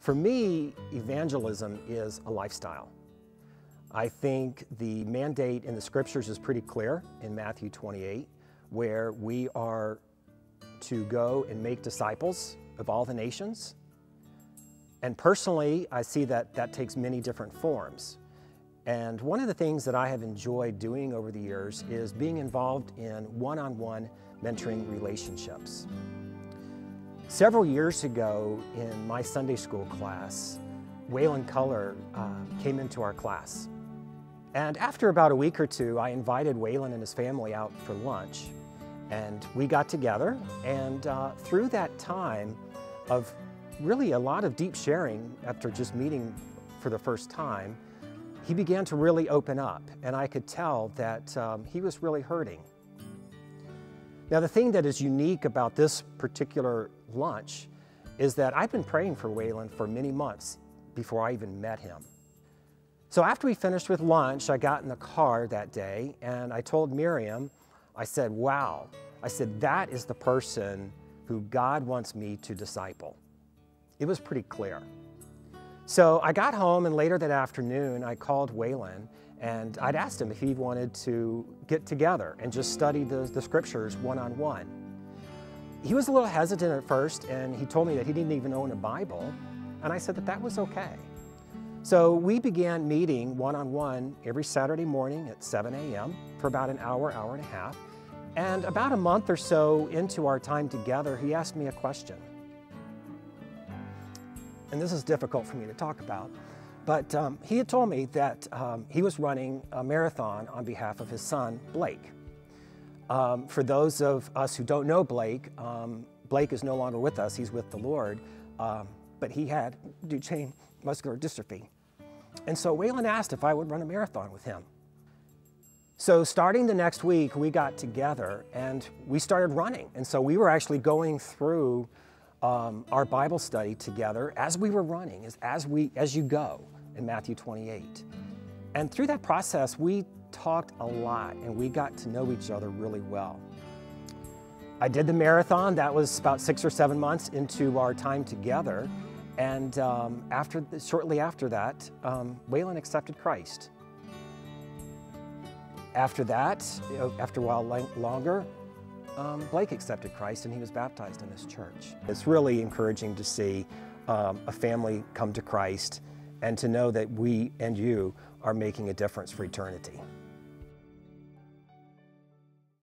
For me, evangelism is a lifestyle. I think the mandate in the scriptures is pretty clear in Matthew 28, where we are to go and make disciples of all the nations. And personally, I see that that takes many different forms. And one of the things that I have enjoyed doing over the years is being involved in one-on-one mentoring relationships. Several years ago in my Sunday school class, Whalen came into our class. And after about a week or two, I invited Whalen and his family out for lunch. And we got together, and through that time of really a lot of deep sharing after just meeting for the first time, he began to really open up, and I could tell that he was really hurting. Now, the thing that is unique about this particular lunch is that I've been praying for Whalen for many months before I even met him. So after we finished with lunch, I got in the car that day and I told Miriam, I said, wow, I said, that is the person who God wants me to disciple. It was pretty clear. So I got home, and later that afternoon, I called Whalen and I'd asked him if he wanted to get together and just study the scriptures one-on-one. He was a little hesitant at first, and he told me that he didn't even own a Bible, and I said that that was okay. So we began meeting one-on-one every Saturday morning at 7 a.m. for about an hour, hour and a half. And about a month or so into our time together, he asked me a question. And this is difficult for me to talk about, but he had told me that he was running a marathon on behalf of his son, Blake. For those of us who don't know Blake, Blake is no longer with us, he's with the Lord, but he had Duchenne muscular dystrophy. And so Whalen asked if I would run a marathon with him. So starting the next week, we got together and we started running. And so we were actually going through our Bible study together as we were running, as you go in Matthew 28. And through that process, we talked a lot and we got to know each other really well. I did the marathon. That was about 6 or 7 months into our time together. And shortly after that, Whalen accepted Christ. After that, after a while longer, Blake accepted Christ and he was baptized in this church. It's really encouraging to see a family come to Christ and to know that we and you are making a difference for eternity.